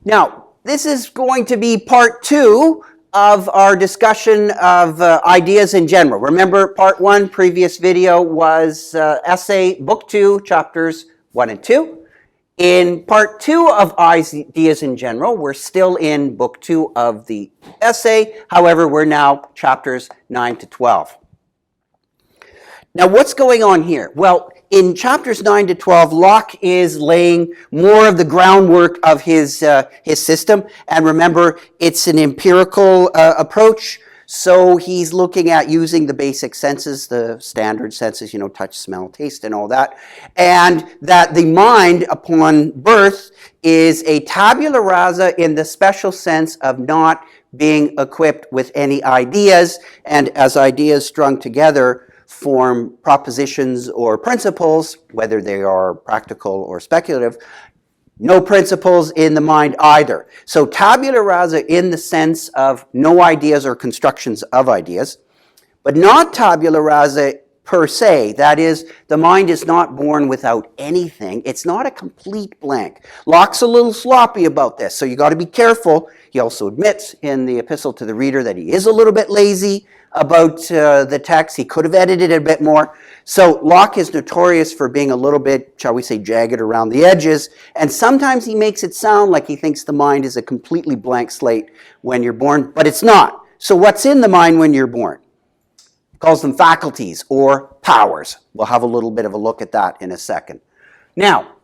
Now, this is going to be part 2 of our discussion of ideas in general. Remember, part 1, previous video, was essay book 2, chapters 1 and 2. In part 2 of ideas in general, we're still in book 2 of the essay. However, we're now chapters 9 to 12. Now, what's going on here? Well, in chapters 9 to 12, Locke is laying more of the groundwork of his system. And remember, it's an empirical approach. So he's looking at using the basic senses, the standard senses, you know, touch, smell, taste, and all that. And that the mind upon birth is a tabula rasa in the special sense of not being equipped with any ideas. And as ideas strung together, form propositions or principles, whether they are practical or speculative. No principles in the mind either. So tabula rasa in the sense of no ideas or constructions of ideas, but not tabula rasa per se. That is, the mind is not born without anything. It's not a complete blank. Locke's a little sloppy about this, so you got to be careful. He also admits in the epistle to the reader that he is a little bit lazy about the text. He could have edited it a bit more. So Locke is notorious for being a little bit, shall we say, jagged around the edges. And sometimes he makes it sound like he thinks the mind is a completely blank slate when you're born, but it's not. So what's in the mind when you're born? He calls them faculties or powers. We'll have a little bit of a look at that in a second. Now,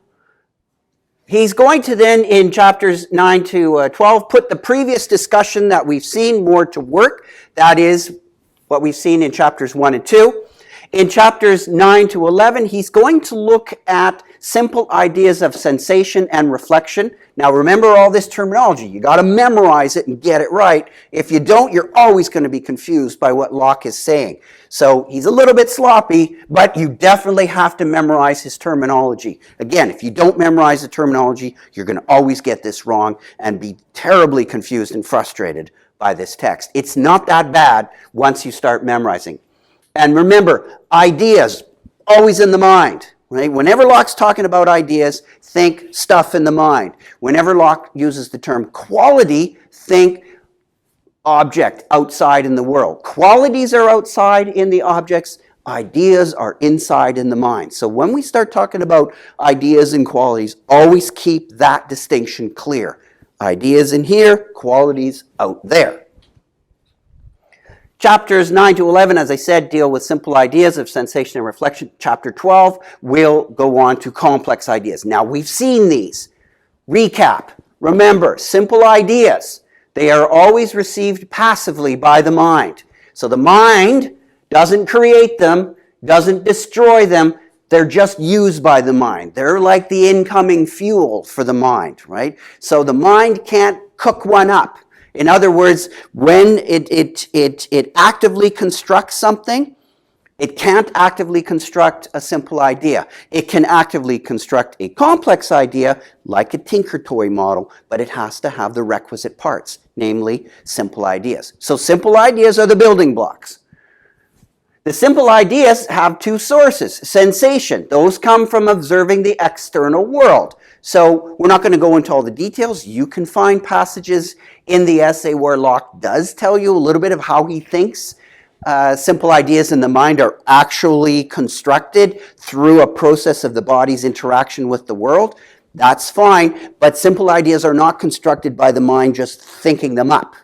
he's going to then, in chapters 9 to 12, put the previous discussion that we've seen more to work. That is what we've seen in chapters 1 and 2. In chapters 9 to 11, he's going to look at simple ideas of sensation and reflection. Now remember all this terminology. You got to memorize it and get it right. If you don't, you're always going to be confused by what Locke is saying. So he's a little bit sloppy, but you definitely have to memorize his terminology. Again, if you don't memorize the terminology, you're going to always get this wrong and be terribly confused and frustrated by this text. It's not that bad once you start memorizing. And remember, ideas, always in the mind. Right? Whenever Locke's talking about ideas, think stuff in the mind. Whenever Locke uses the term quality, think object outside in the world. Qualities are outside in the objects. Ideas are inside in the mind. So when we start talking about ideas and qualities, always keep that distinction clear. Ideas in here, qualities out there. Chapters 9 to 11, as I said, deal with simple ideas of sensation and reflection. Chapter 12 will go on to complex ideas. Now, we've seen these. Recap. Remember, simple ideas, they are always received passively by the mind. So the mind doesn't create them, doesn't destroy them. They're just used by the mind. They're like the incoming fuel for the mind, right? So the mind can't cook one up. In other words, when it actively constructs something, it can't actively construct a simple idea. It can actively construct a complex idea like a tinker toy model, but it has to have the requisite parts, namely simple ideas. So simple ideas are the building blocks. The simple ideas have two sources. Sensation. Those come from observing the external world. So we're not going to go into all the details. You can find passages in the essay where Locke does tell you a little bit of how he thinks simple ideas in the mind are actually constructed through a process of the body's interaction with the world. That's fine, but simple ideas are not constructed by the mind just thinking them up.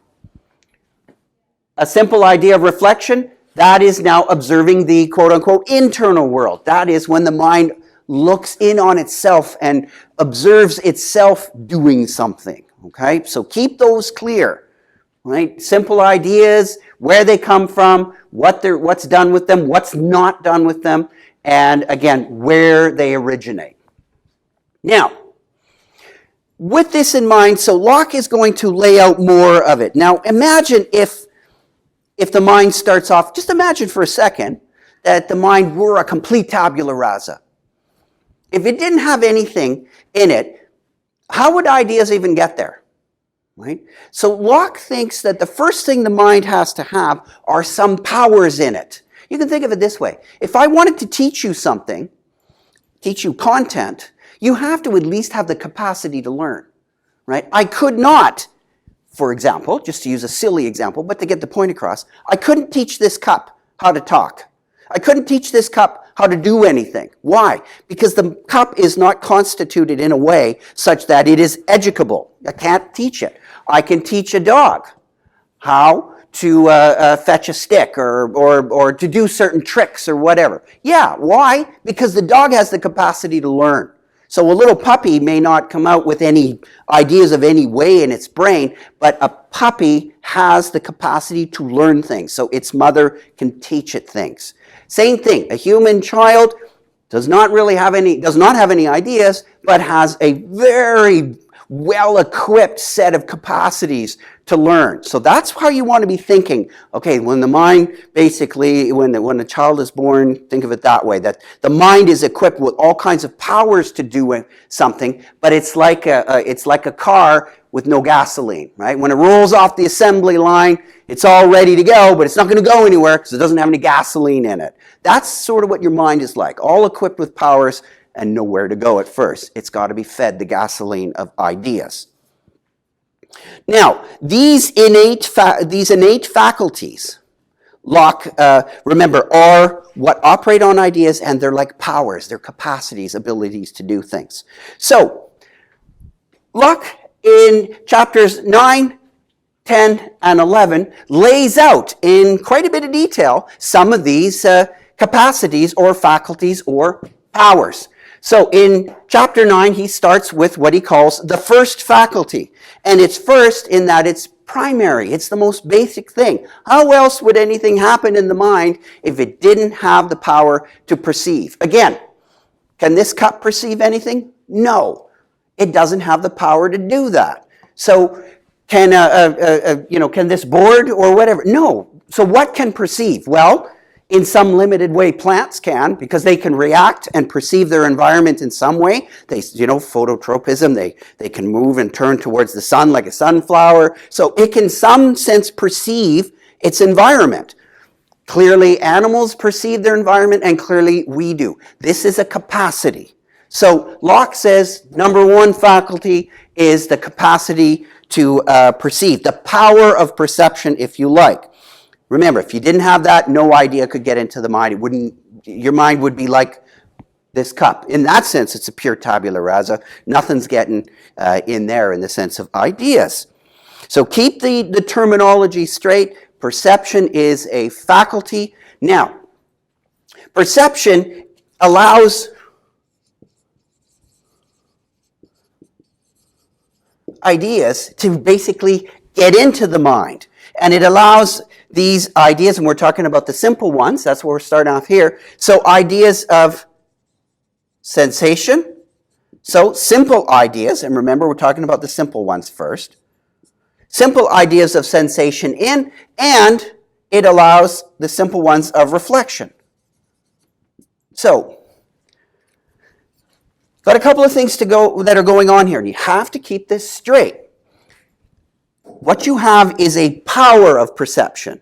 A simple idea of reflection, that is now observing the quote-unquote internal world. That is when the mind looks in on itself and observes itself doing something. Okay, so keep those clear. Right? Simple ideas, where they come from, what's done with them, what's not done with them, and again, where they originate. Now, with this in mind, so Locke is going to lay out more of it. Now, imagine if the mind starts off, just imagine for a second that the mind were a complete tabula rasa. If it didn't have anything in it, how would ideas even get there? Right? So Locke thinks that the first thing the mind has to have are some powers in it. You can think of it this way. If I wanted to teach you something, teach you content, you have to at least have the capacity to learn. right? I could not, for example, just to use a silly example, but to get the point across, I couldn't teach this cup how to talk. I couldn't teach this cup how to do anything. Why? Because the cup is not constituted in a way such that it is educable. I can't teach it. I can teach a dog how to fetch a stick or to do certain tricks or whatever. Yeah, why? Because the dog has the capacity to learn. So a little puppy may not come out with any ideas of any way in its brain, but a puppy has the capacity to learn things. So its mother can teach it things. Same thing, a human child does not have any ideas, but has a very well-equipped set of capacities to learn. So that's how you want to be thinking. Okay, when the mind basically, when the child is born, think of it that way, that the mind is equipped with all kinds of powers to do something, but it's like a car with no gasoline, right? When it rolls off the assembly line, it's all ready to go, but it's not going to go anywhere because it doesn't have any gasoline in it. That's sort of what your mind is like, all equipped with powers and nowhere to go at first. It's got to be fed the gasoline of ideas. Now, these innate faculties, Locke, remember, are what operate on ideas, and they're like powers. They're capacities, abilities to do things. So, Locke in chapters 9, 10, and 11 lays out in quite a bit of detail some of these capacities or faculties or powers. So in chapter 9, he starts with what he calls the first faculty. And it's first in that it's primary. It's the most basic thing. How else would anything happen in the mind if it didn't have the power to perceive? Again, can this cup perceive anything? No. It doesn't have the power to do that. So can this board or whatever? No. So what can perceive? Well, in some limited way, plants can, because they can react and perceive their environment in some way. They, phototropism, they can move and turn towards the sun like a sunflower. So it can, in some sense, perceive its environment. Clearly, animals perceive their environment, and clearly we do. This is a capacity. So Locke says, number one faculty is the capacity to perceive, the power of perception, if you like. Remember, if you didn't have that, no idea could get into the mind. Your mind would be like this cup. In that sense, it's a pure tabula rasa. Nothing's getting in there in the sense of ideas. So keep the terminology straight. Perception is a faculty. Now, perception allows ideas to basically get into the mind. And it allows these ideas, and we're talking about the simple ones, that's where we're starting off here. So ideas of sensation. So simple ideas, and remember we're talking about the simple ones first. Simple ideas of sensation in, and it allows the simple ones of reflection. So, got a couple of things that are going on here, and you have to keep this straight. What you have is a power of perception,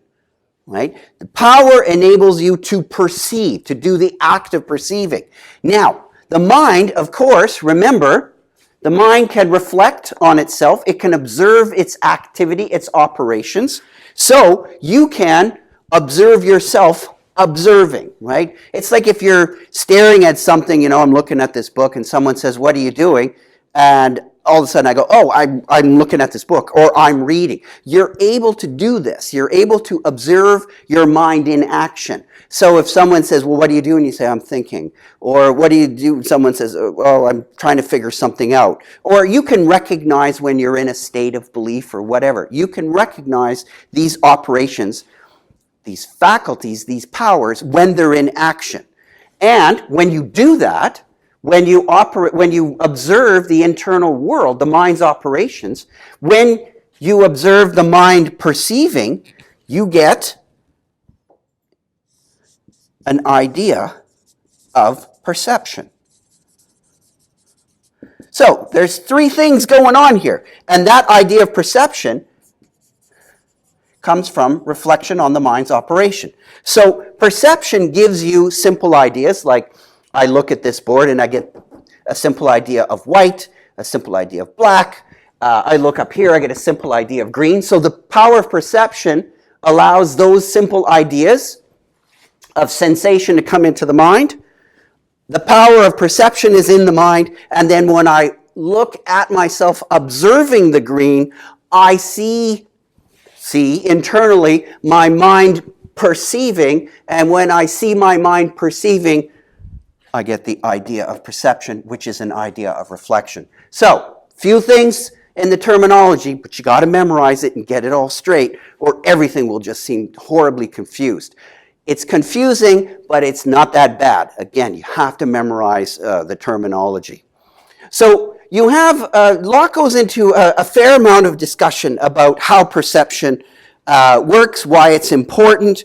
right? The power enables you to perceive, to do the act of perceiving. Now, the mind, of course, remember, the mind can reflect on itself. It can observe its activity, its operations. So you can observe yourself observing, right? It's like if you're staring at something, I'm looking at this book and someone says, "What are you doing?" And all of a sudden I go, "Oh, I'm looking at this book," or "I'm reading." You're able to do this. You're able to observe your mind in action. So if someone says, "Well, what do you do?" and you say, "I'm thinking," or "What do you do?" Someone says, "Well, I'm trying to figure something out." Or you can recognize when you're in a state of belief or whatever. You can recognize these operations, these faculties, these powers, when they're in action. And when you do that, when you observe the internal world, the mind's operations, when you observe the mind perceiving, you get an idea of perception. So there's three things going on here, and that idea of perception comes from reflection on the mind's operation. So perception gives you simple ideas, like I look at this board and I get a simple idea of white, a simple idea of black, I look up here, I get a simple idea of green. So the power of perception allows those simple ideas of sensation to come into the mind. The power of perception is in the mind, and then when I look at myself observing the green, I see internally my mind perceiving, and when I see my mind perceiving, I get the idea of perception, which is an idea of reflection. So, few things in the terminology, but you got to memorize it and get it all straight, or everything will just seem horribly confused. It's confusing, but it's not that bad. Again, you have to memorize the terminology. So you have, Locke goes into a fair amount of discussion about how perception works, why it's important,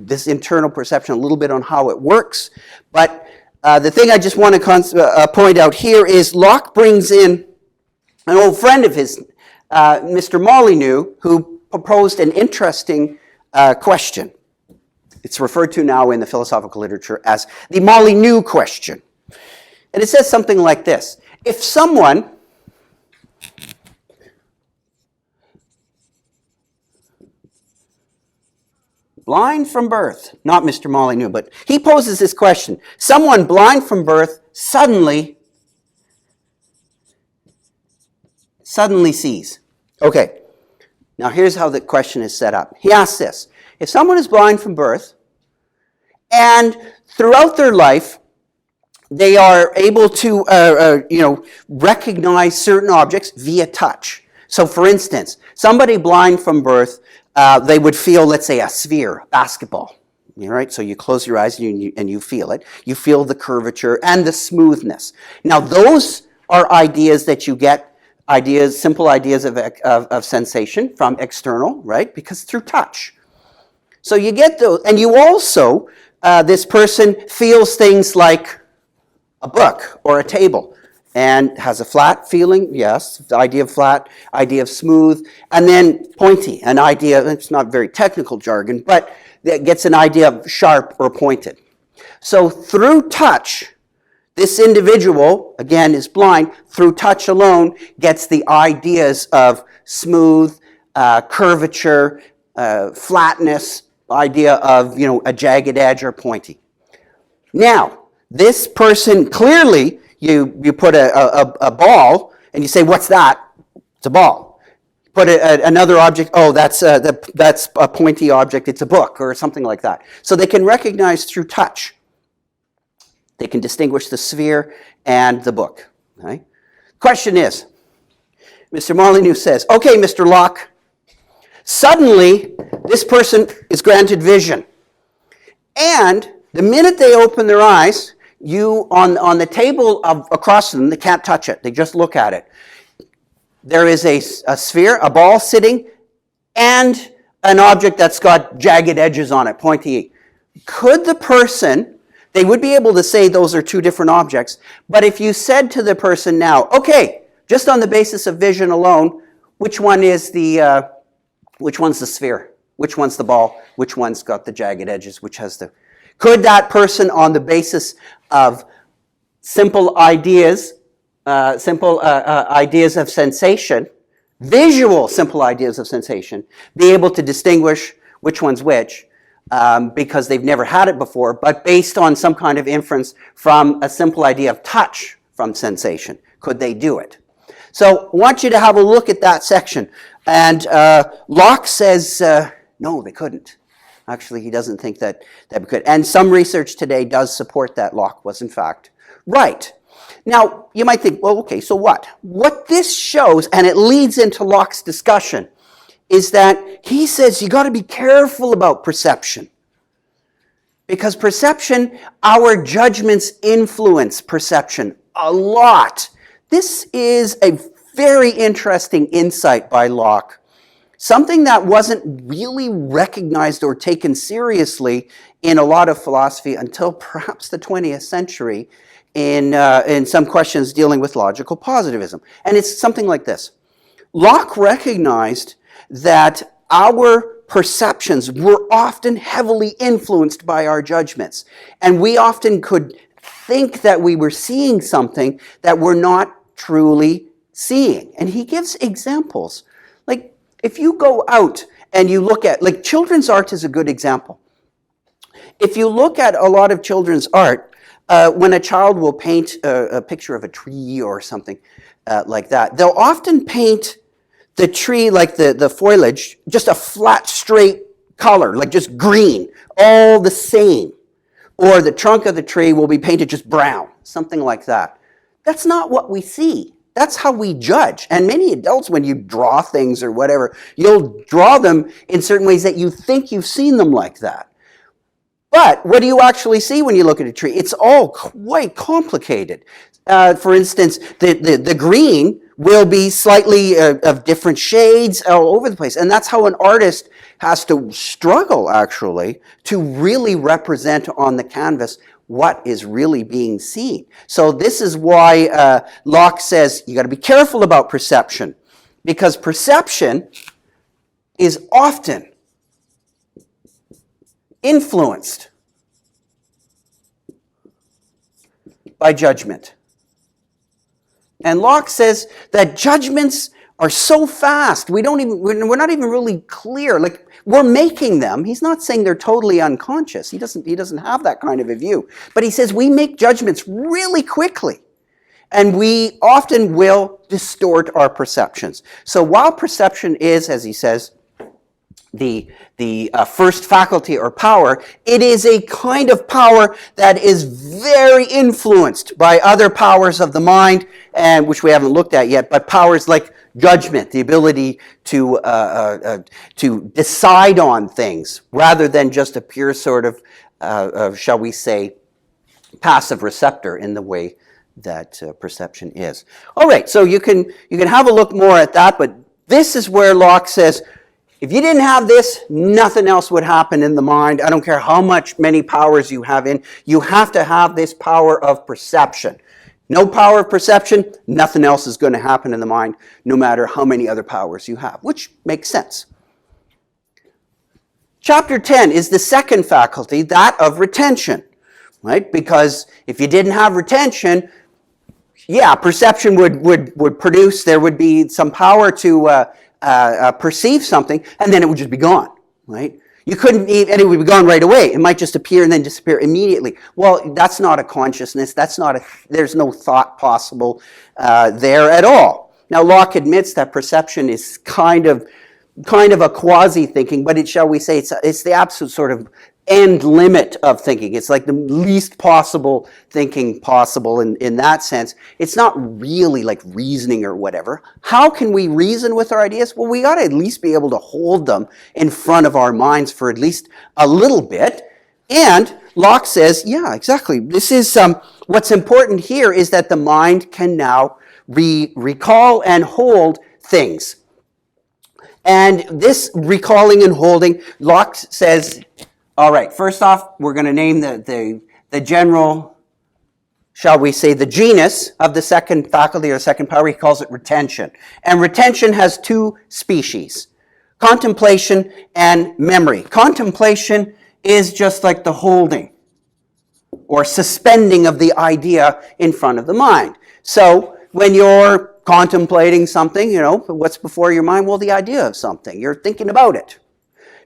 this internal perception, a little bit on how it works. But the thing I just want to point out here is Locke brings in an old friend of his, Mr. Molyneux, who proposed an interesting question. It's referred to now in the philosophical literature as the Molyneux question. And it says something like this. If someone blind from birth, not Mr. Molyneux, but he poses this question. Someone blind from birth suddenly sees. Okay, now here's how the question is set up. He asks this. If someone is blind from birth, and throughout their life, they are able to, recognize certain objects via touch. So, for instance, somebody blind from birth, they would feel, let's say, a sphere, a basketball. Right? So you close your eyes and you feel it. You feel the curvature and the smoothness. Now, those are ideas that you get, simple ideas of sensation from external, right? Because through touch. So you get those, and you also, this person feels things like a book or a table, and has a flat feeling, yes, the idea of flat, idea of smooth, and then pointy, an idea, it's not very technical jargon, but that gets an idea of sharp or pointed. So through touch, this individual, again, is blind, through touch alone, gets the ideas of smooth, curvature, flatness, idea of, a jagged edge or pointy. Now, this person, clearly, you put a ball, and you say, what's that? It's a ball. Put another object, that's a pointy object, it's a book, or something like that. So they can recognize through touch. They can distinguish the sphere and the book. Right? Question is, Mr. Molyneux says, okay, Mr. Locke, suddenly this person is granted vision. And the minute they open their eyes, on the table across from them, they can't touch it, they just look at it. There is a sphere, a ball sitting, and an object that's got jagged edges on it, pointy. Could the person, they would be able to say those are two different objects, but if you said to the person now, okay, just on the basis of vision alone, which one's the sphere? Which one's the ball? Which one's got the jagged edges? Could that person, on the basis of simple ideas of sensation, visual simple ideas of sensation, be able to distinguish which one's which, because they've never had it before, but based on some kind of inference from a simple idea of touch from sensation? Could they do it? So I want you to have a look at that section. And Locke says, no, they couldn't. Actually, he doesn't think that we could. And some research today does support that Locke was, in fact, right. Now, you might think, well, okay, so what? What this shows, and it leads into Locke's discussion, is that he says you got to be careful about perception. Because perception, our judgments influence perception a lot. This is a very interesting insight by Locke. Something that wasn't really recognized or taken seriously in a lot of philosophy until perhaps the 20th century in some questions dealing with logical positivism. And it's something like this. Locke recognized that our perceptions were often heavily influenced by our judgments. And we often could think that we were seeing something that we're not truly seeing. And he gives examples. Like, if you go out and you look at, like, children's art is a good example. If you look at a lot of children's art, when a child will paint a picture of a tree or something like that, they'll often paint the tree, like the foliage, just a flat, straight color, like just green, all the same. Or the trunk of the tree will be painted just brown, something like that. That's not what we see. That's how we judge. And many adults, when you draw things or whatever, you'll draw them in certain ways that you think you've seen them like that. But what do you actually see when you look at a tree? It's all quite complicated. For instance, the green will be slightly of different shades all over the place. And that's how an artist has to struggle, actually, to really represent on the canvas what is really being seen. So this is why Locke says you got to be careful about perception, because perception is often influenced by judgment. And Locke says that judgments are so fast, we're not even really clear. Like, we're making them. He's not saying they're totally unconscious. He doesn't have that kind of a view. But he says we make judgments really quickly. And we often will distort our perceptions. So while perception is, as he says, the first faculty or power, it is a kind of power that is very influenced by other powers of the mind, and which we haven't looked at yet, but powers like judgment, the ability to decide on things rather than just a pure sort of shall we say, passive receptor in the way that perception is. All right, so you can have a look more at that, but this is where Locke says, if you didn't have this, nothing else would happen in the mind. I don't care how many powers you have in. You have to have this power of perception. No power of perception, nothing else is going to happen in the mind, no matter how many other powers you have, which makes sense. Chapter 10 is the second faculty, that of retention, right? Because if you didn't have retention, yeah, perception would produce, there would be some power to perceive something, and then it would just be gone, right? You couldn't even, and it would be gone right away. It might just appear and then disappear immediately. Well, that's not a consciousness. There's no thought possible there at all. Now, Locke admits that perception is kind of a quasi-thinking, but shall we say, it's the absolute sort of end limit of thinking. It's like the least possible thinking possible in that sense. It's not really like reasoning or whatever. How can we reason with our ideas? Well, we got to at least be able to hold them in front of our minds for at least a little bit. And Locke says, yeah, exactly. This is what's important here is that the mind can now recall and hold things. And this recalling and holding, Locke says, all right, first off, we're going to name the general, shall we say, the genus of the second faculty or second power. He calls it retention. And retention has two species, contemplation and memory. Contemplation is just like the holding or suspending of the idea in front of the mind. So when you're contemplating something, what's before your mind? Well, the idea of something. You're thinking about it.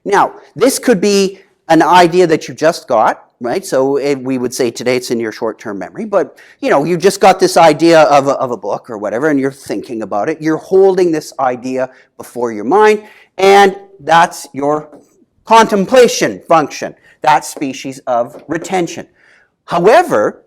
Now, this could be an idea that you just got, right? So we would say today it's in your short-term memory, but you just got this idea of a book or whatever, and you're thinking about it. You're holding this idea before your mind, and that's your contemplation function, that species of retention. However,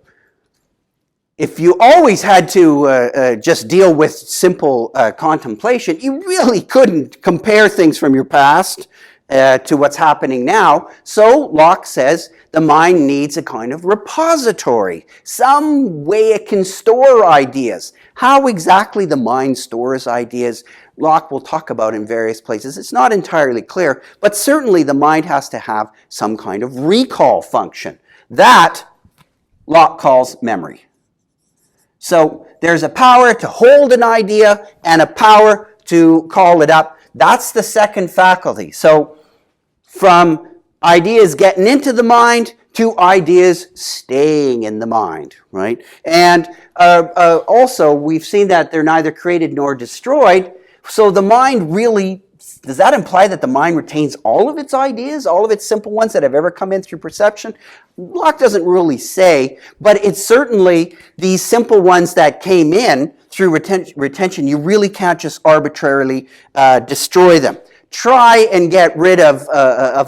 if you always had to just deal with simple contemplation, you really couldn't compare things from your past to what's happening now. So Locke says the mind needs a kind of repository, some way it can store ideas. How exactly the mind stores ideas, Locke will talk about in various places. It's not entirely clear, but certainly the mind has to have some kind of recall function. That Locke calls memory. So there's a power to hold an idea and a power to call it up. That's the second faculty. So from ideas getting into the mind to ideas staying in the mind, right? And also, we've seen that they're neither created nor destroyed. So the mind really, does that imply that the mind retains all of its ideas, all of its simple ones that have ever come in through perception? Locke doesn't really say, but it's certainly these simple ones that came in through retention, you really can't just arbitrarily destroy them. Try and get rid of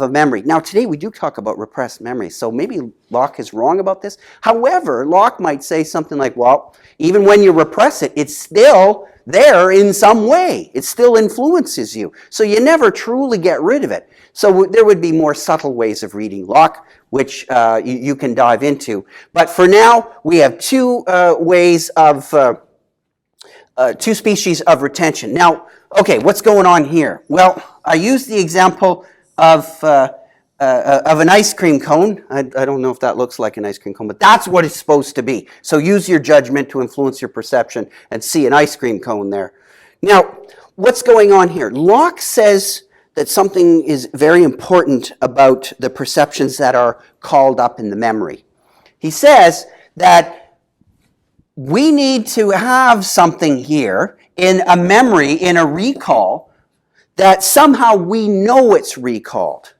a memory. Now, today we do talk about repressed memories, so maybe Locke is wrong about this. However, Locke might say something like, well, even when you repress it, it's still there in some way. It still influences you. So you never truly get rid of it. So there would be more subtle ways of reading Locke, which you can dive into. But for now, we have two ways of, two species of retention. Now, okay, what's going on here? Well, I used the example of an ice cream cone. I don't know if that looks like an ice cream cone, but that's what it's supposed to be. So use your judgment to influence your perception and see an ice cream cone there. Now, what's going on here? Locke says that something is very important about the perceptions that are called up in the memory. He says that we need to have something here in a memory, in a recall, that somehow we know it's recalled.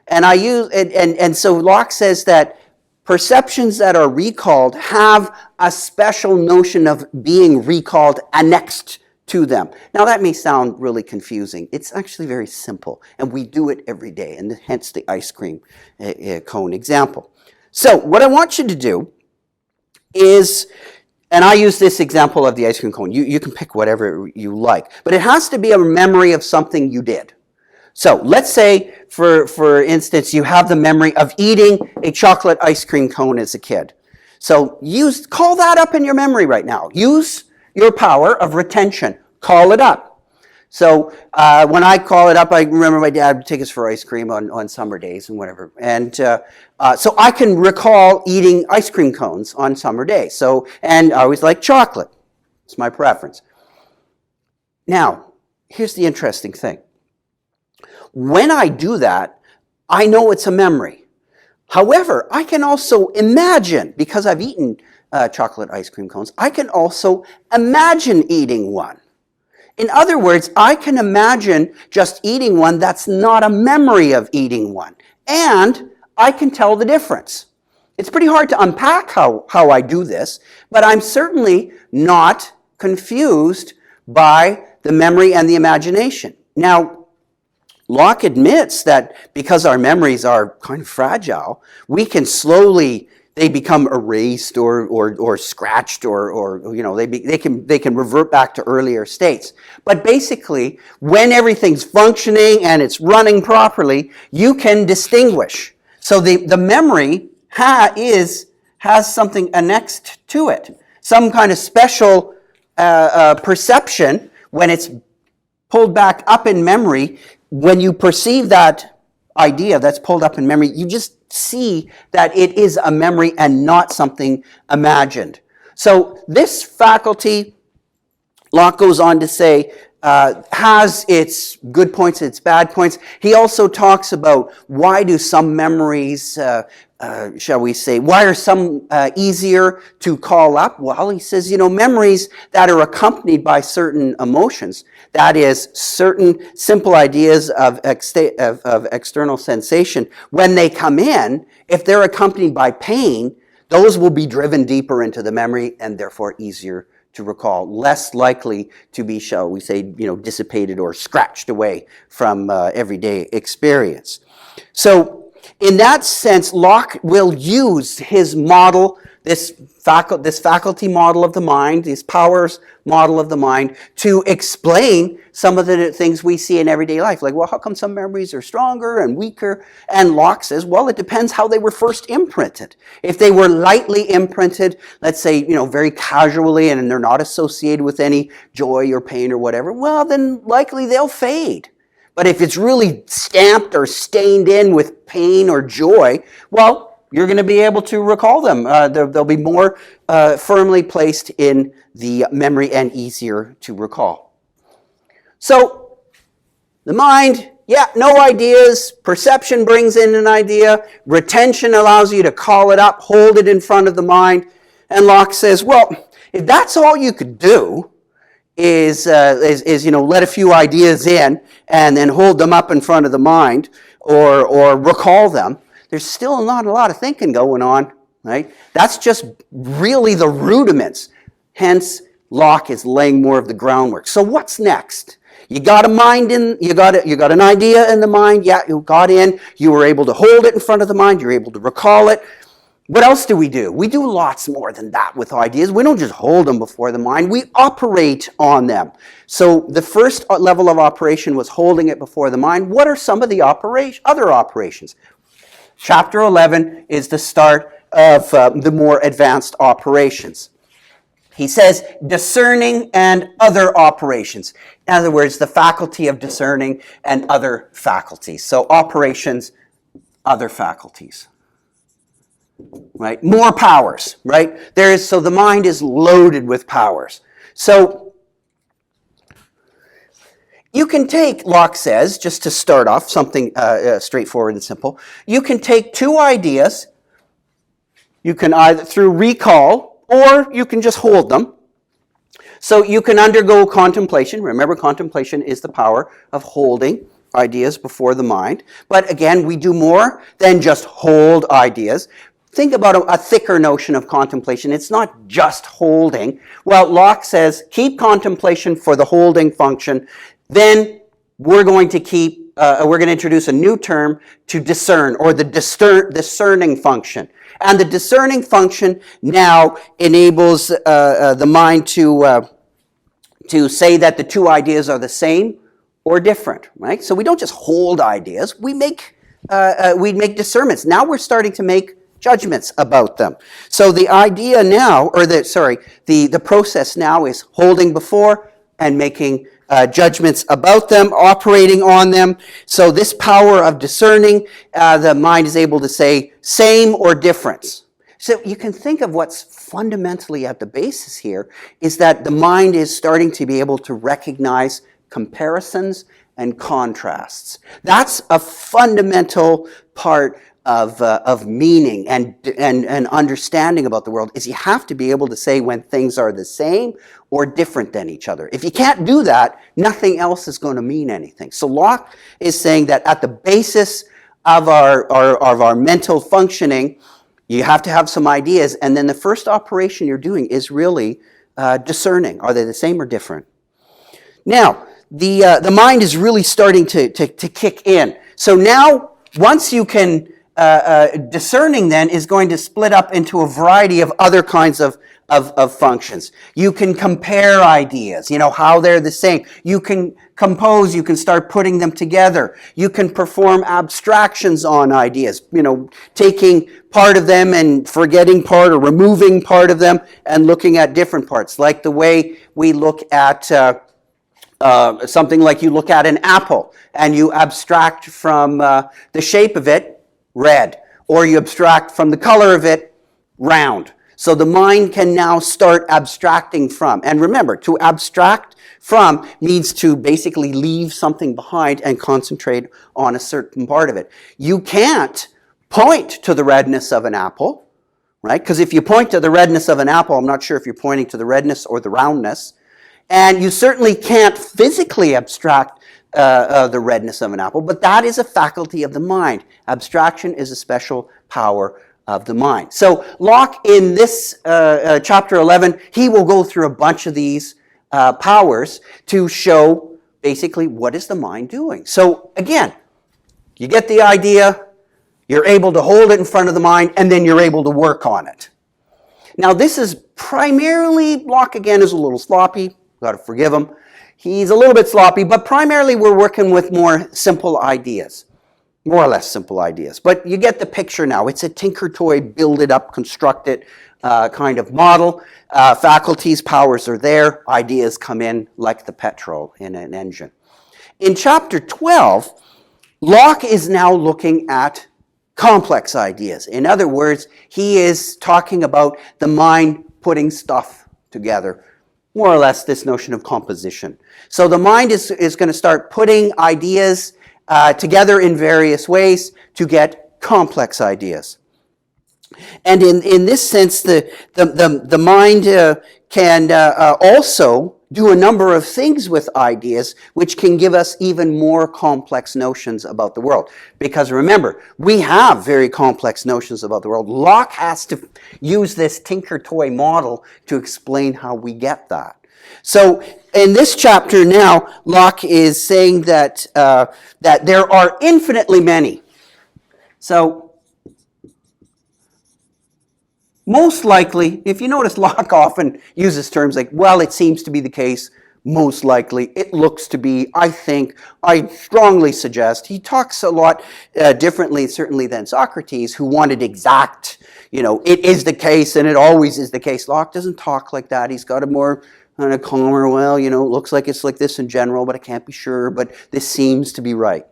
And so Locke says that perceptions that are recalled have a special notion of being recalled annexed to them. Now that may sound really confusing. It's actually very simple, and we do it every day, and hence the ice cream cone example. So what I want you to do is, and I use this example of the ice cream cone. You can pick whatever you like, but it has to be a memory of something you did. So let's say, for instance, you have the memory of eating a chocolate ice cream cone as a kid. So call that up in your memory right now. Use your power of retention. Call it up. So when I call it up, I remember my dad would take us for ice cream on summer days and whatever. And so I can recall eating ice cream cones on summer days. And I always like chocolate. It's my preference. Now, here's the interesting thing. When I do that, I know it's a memory. However, I can also imagine, because I've eaten chocolate ice cream cones, I can also imagine eating one. In other words, I can imagine just eating one that's not a memory of eating one. And I can tell the difference. It's pretty hard to unpack how I do this, but I'm certainly not confused by the memory and the imagination. Now, Locke admits that because our memories are kind of fragile, we can slowly, they become erased or scratched or you know, they can revert back to earlier states. But basically, when everything's functioning and it's running properly, you can distinguish. So the memory has something annexed to it, some kind of special perception when it's pulled back up in memory. When you perceive that idea that's pulled up in memory, you just see that it is a memory and not something imagined. So this faculty, Locke goes on to say, has its good points, its bad points. He also talks about why do some memories, shall we say, why are some easier to call up? Well, he says, you know, memories that are accompanied by certain emotions, that is, certain simple ideas of external sensation, when they come in, if they're accompanied by pain, those will be driven deeper into the memory and therefore easier to recall, less likely to be, shall we say, you know, dissipated or scratched away from everyday experience. So in that sense, Locke will use his model, this faculty model of the mind, this powers model of the mind, to explain some of the things we see in everyday life. Like, well, how come some memories are stronger and weaker? And Locke says, well, it depends how they were first imprinted. If they were lightly imprinted, let's say, you know, very casually, and they're not associated with any joy or pain or whatever, well, then likely they'll fade. But if it's really stamped or stained in with pain or joy, well, you're going to be able to recall them. They'll be more firmly placed in the memory and easier to recall. So the mind yeah, no ideas. Perception brings in an idea. Retention allows you to call it up, hold it in front of the mind. And Locke says, well, if that's all you could do is let a few ideas in and then hold them up in front of the mind or recall them, there's still not a lot of thinking going on, right? That's just really the rudiments. Hence, Locke is laying more of the groundwork. So what's next? You got a mind in, you got an idea in the mind. Yeah, you got in. You were able to hold it in front of the mind. You're able to recall it. What else do? We do lots more than that with ideas. We don't just hold them before the mind. We operate on them. So the first level of operation was holding it before the mind. What are some of the other operations? Chapter 11 is the start of the more advanced operations. He says discerning and other operations. In other words, the faculty of discerning and other faculties. So operations, other faculties. Right? More powers, right? So the mind is loaded with powers. So you can take, Locke says, just to start off, something straightforward and simple, you can take two ideas, you can either through recall, or you can just hold them. So you can undergo contemplation. Remember, contemplation is the power of holding ideas before the mind. But again, we do more than just hold ideas. Think about a thicker notion of contemplation. It's not just holding. Well, Locke says, keep contemplation for the holding function. Then we're going to introduce a new term to discern, or the discerning function. And the discerning function now enables the mind to say that the two ideas are the same or different, right? So we don't just hold ideas. We make discernments. Now we're starting to make judgments about them. So the idea now, the process now is holding before and making judgments about them, operating on them. So this power of discerning, the mind is able to say same or difference. So you can think of what's fundamentally at the basis here is that the mind is starting to be able to recognize comparisons and contrasts. That's a fundamental part of meaning and understanding about the world, is you have to be able to say when things are the same or different than each other. If you can't do that, nothing else is going to mean anything. So Locke is saying that at the basis of our mental functioning, you have to have some ideas, and then the first operation you're doing is really discerning. Are they the same or different? Now, the mind is really starting to kick in. So now, once you can, discerning then is going to split up into a variety of other kinds of functions. You can compare ideas, how they're the same. You can compose, you can start putting them together. You can perform abstractions on ideas, taking part of them and forgetting part or removing part of them and looking at different parts, like the way we look at something like you look at an apple and you abstract from the shape of it, red, or you abstract from the color of it, round. So the mind can now start abstracting from. And remember, to abstract from means to basically leave something behind and concentrate on a certain part of it. You can't point to the redness of an apple, right? Because if you point to the redness of an apple, I'm not sure if you're pointing to the redness or the roundness. And you certainly can't physically abstract the redness of an apple, but that is a faculty of the mind. Abstraction is a special power of the mind. So Locke, in this chapter 11, he will go through a bunch of these powers to show basically what is the mind doing. So again, you get the idea, you're able to hold it in front of the mind, and then you're able to work on it. Now this is primarily, Locke again is a little sloppy, got to forgive him. He's a little bit sloppy, but primarily we're working with more simple ideas. More or less simple ideas. But you get the picture now. It's a tinker toy, build it up, construct it kind of model. Faculties, powers are there. Ideas come in like the petrol in an engine. In chapter 12, Locke is now looking at complex ideas. In other words, he is talking about the mind putting stuff together. More or less this notion of composition. So the mind is going to start putting ideas together in various ways to get complex ideas. And in this sense, the mind can also do a number of things with ideas which can give us even more complex notions about the world. Because remember, we have very complex notions about the world. Locke has to use this tinker-toy model to explain how we get that. So in this chapter now, Locke is saying that, that there are infinitely many. So most likely, if you notice, Locke often uses terms like, well, it seems to be the case, most likely, it looks to be, I think, I strongly suggest. He talks a lot differently, certainly, than Socrates, who wanted exact, it is the case and it always is the case. Locke doesn't talk like that. He's got a more kind of calmer, well, it looks like it's like this in general, but I can't be sure, but this seems to be right.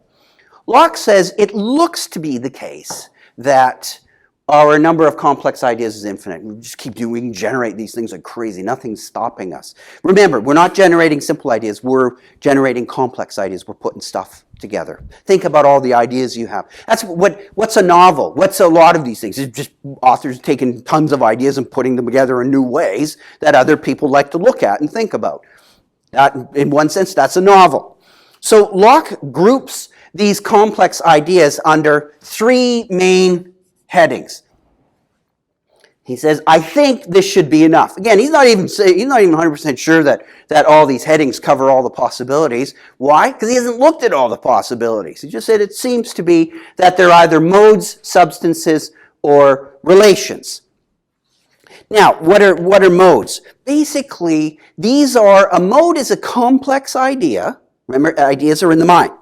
Locke says it looks to be the case that our number of complex ideas is infinite. We just keep doing, we can generate these things like crazy. Nothing's stopping us. Remember, we're not generating simple ideas. We're generating complex ideas. We're putting stuff together. Think about all the ideas you have. That's what's a novel? What's a lot of these things? It's just authors taking tons of ideas and putting them together in new ways that other people like to look at and think about. That, in one sense, that's a novel. So Locke groups these complex ideas under three main headings. He says, I think this should be enough. Again, he's not even 100% sure that all these headings cover all the possibilities. Why? Because he hasn't looked at all the possibilities. He just said it seems to be that they're either modes, substances, or relations. Now, what are modes? Basically, a mode is a complex idea. Remember, ideas are in the mind,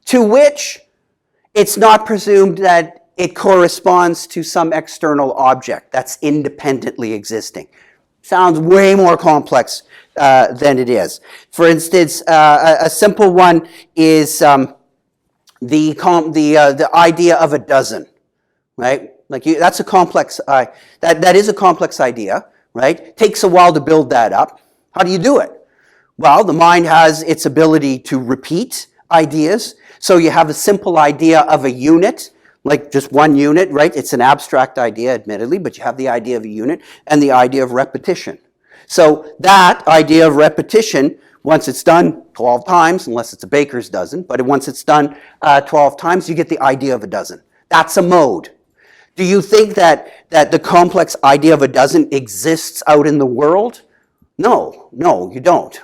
to which it's not presumed that it corresponds to some external object that's independently existing. Sounds way more complex than it is. For instance, a simple one is the idea of a dozen, right? That's a complex. That is a complex idea, right? Takes a while to build that up. How do you do it? Well, the mind has its ability to repeat ideas. So you have a simple idea of a unit, like just one unit, right? It's an abstract idea, admittedly, but you have the idea of a unit and the idea of repetition. So that idea of repetition, once it's done 12 times, unless it's a baker's dozen, but once it's done 12 times, you get the idea of a dozen. That's a mode. Do you think that the complex idea of a dozen exists out in the world? No, you don't.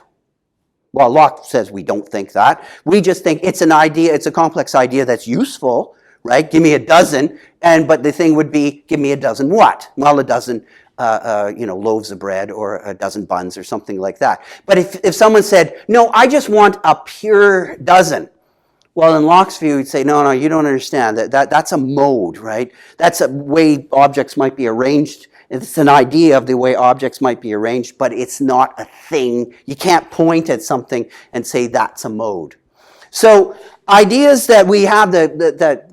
Well, Locke says we don't think that. We just think it's an idea, it's a complex idea that's useful, right? Give me a dozen, but the thing would be, give me a dozen what? Well, a dozen, loaves of bread or a dozen buns or something like that. But if someone said, no, I just want a pure dozen. Well, in Locke's view, he'd say, no, you don't understand. That's a mode, right? That's a way objects might be arranged. It's an idea of the way objects might be arranged, but it's not a thing. You can't point at something and say that's a mode. So ideas that we have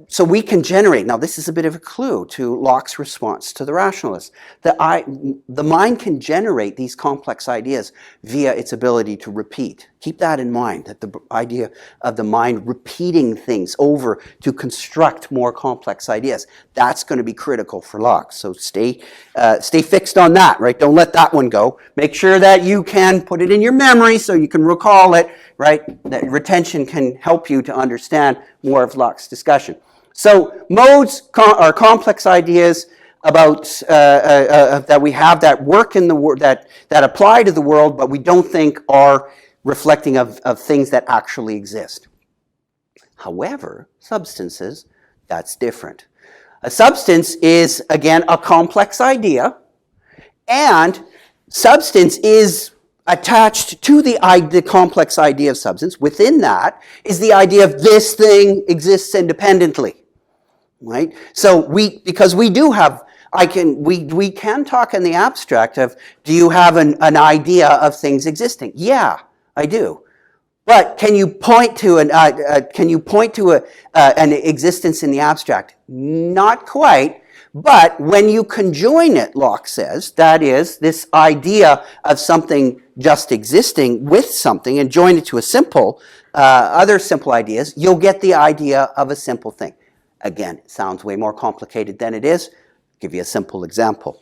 so we can generate. Now, this is a bit of a clue to Locke's response to the rationalists. The mind can generate these complex ideas via its ability to repeat. Keep that in mind, that the idea of the mind repeating things over to construct more complex ideas. That's going to be critical for Locke. So stay fixed on that, right? Don't let that one go. Make sure that you can put it in your memory so you can recall it, right? That retention can help you to understand more of Locke's discussion. So modes are complex ideas about that we have that work in the world, that apply to the world, but we don't think are reflecting of things that actually exist. However, substances, that's different. A substance is, again, a complex idea, and substance is attached to the complex idea of substance. Within that is the idea of this thing exists independently. Right? So we can talk in the abstract of, do you have an idea of things existing? Yeah, I do. But can you point to an existence in the abstract? Not quite. But when you conjoin it, Locke says, that is, this idea of something just existing with something, and join it to a simple, other simple ideas, you'll get the idea of a simple thing. Again, it sounds way more complicated than it is. I'll give you a simple example.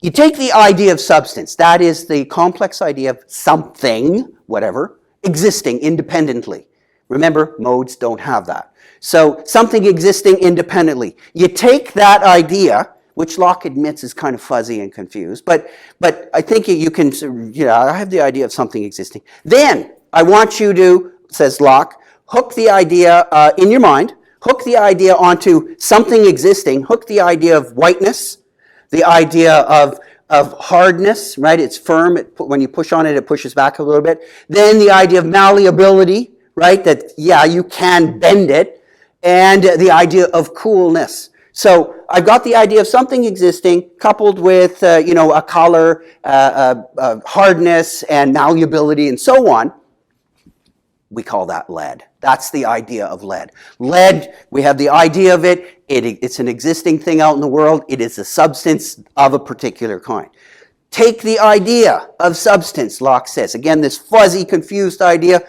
You take the idea of substance, that is the complex idea of something, whatever, existing independently. Remember, modes don't have that. So something existing independently. You take that idea, which Locke admits is kind of fuzzy and confused, but I think you can, I have the idea of something existing. Then I want you to, says Locke, hook the idea in your mind, hook the idea onto something existing, hook the idea of whiteness, the idea of hardness, right? It's firm. When you push on it, it pushes back a little bit. Then the idea of malleability, right? That, yeah, you can bend it. And the idea of coolness. So I've got the idea of something existing coupled with, a color, hardness, and malleability, and so on. We call that lead. That's the idea of lead. Lead, we have the idea of it. It's an existing thing out in the world. It is a substance of a particular kind. Take the idea of substance, Locke says. Again, this fuzzy, confused idea,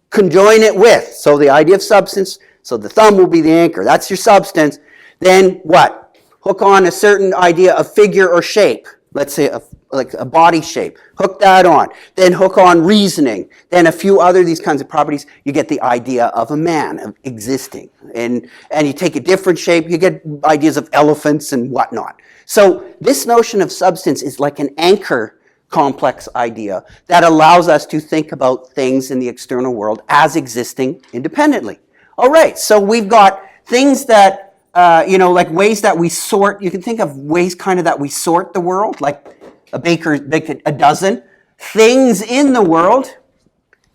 conjoin it with. So the idea of substance, so the thumb will be the anchor. That's your substance. Then what? Hook on a certain idea of figure or shape. Let's say like a body shape. Hook that on. Then hook on reasoning. Then a few other these kinds of properties. You get the idea of a man, of existing. And you take a different shape. You get ideas of elephants and whatnot. So this notion of substance is like an anchor complex idea that allows us to think about things in the external world as existing independently. All right, so we've got things that like ways that we sort. You can think of ways kind of that we sort the world, like a baker baked a dozen things in the world.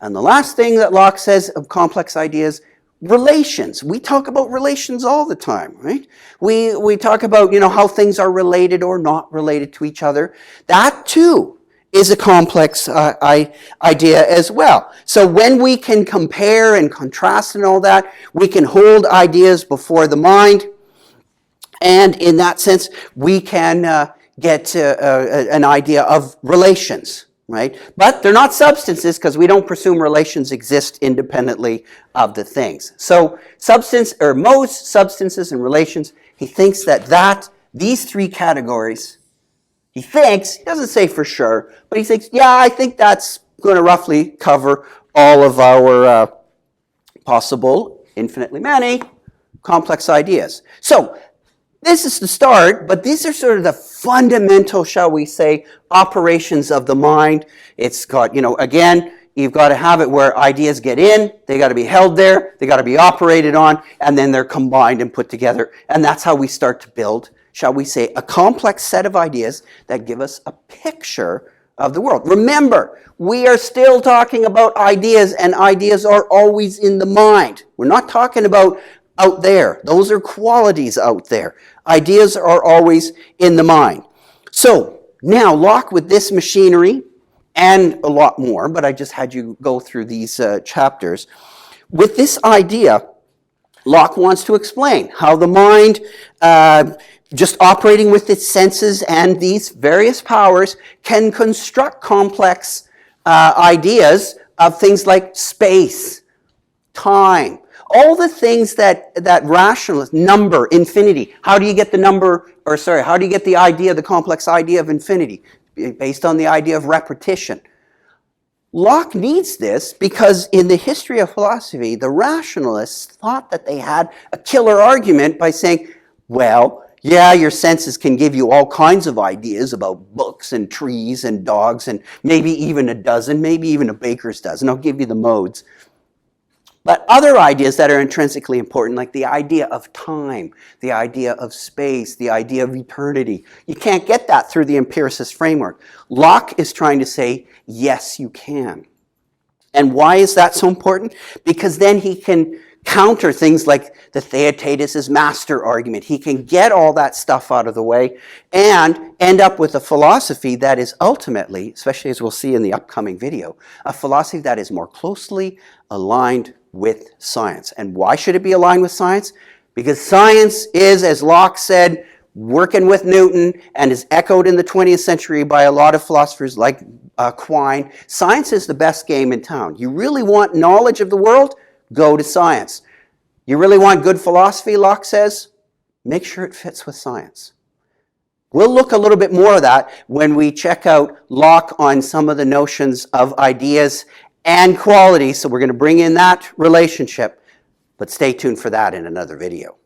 And the last thing that Locke says of complex ideas, relations. We talk about relations all the time, right? We talk about, how things are related or not related to each other. That too is a complex idea as well. So when we can compare and contrast and all that, we can hold ideas before the mind. And in that sense, we can get an idea of relations, right? But they're not substances because we don't presume relations exist independently of the things. So substance, or modes, substances, and relations, he thinks that these three categories, he doesn't say for sure, but he thinks, yeah, I think that's going to roughly cover all of our possible, infinitely many, complex ideas. So this is the start, but these are sort of the fundamental, shall we say, operations of the mind. It's got, again, you've got to have it where ideas get in, they got to be held there, they got to be operated on, and then they're combined and put together. And that's how we start to build, shall we say, a complex set of ideas that give us a picture of the world. Remember, we are still talking about ideas, and ideas are always in the mind. We're not talking about out there. Those are qualities out there. Ideas are always in the mind. So now Locke, with this machinery and a lot more, but I just had you go through these chapters. With this idea, Locke wants to explain how the mind, just operating with its senses and these various powers, can construct complex ideas of things like space, time, all the things that rationalists, number, infinity. How do you get the idea, the complex idea of infinity? Based on the idea of repetition. Locke needs this because in the history of philosophy, the rationalists thought that they had a killer argument by saying, well, yeah, your senses can give you all kinds of ideas about books and trees and dogs and maybe even a dozen, maybe even a baker's dozen. I'll give you the modes. But other ideas that are intrinsically important, like the idea of time, the idea of space, the idea of eternity, you can't get that through the empiricist framework. Locke is trying to say, yes, you can. And why is that so important? Because then he can counter things like the Theaetetus' master argument. He can get all that stuff out of the way and end up with a philosophy that is ultimately, especially as we'll see in the upcoming video, a philosophy that is more closely aligned with science. And why should it be aligned with science? Because science is, as Locke said, working with Newton, and is echoed in the 20th century by a lot of philosophers like Quine. Science is the best game in town. You really want knowledge of the world? Go to science. You really want good philosophy, Locke says? Make sure it fits with science. We'll look a little bit more of that when we check out Locke on some of the notions of ideas and quality. So we're going to bring in that relationship, but stay tuned for that in another video.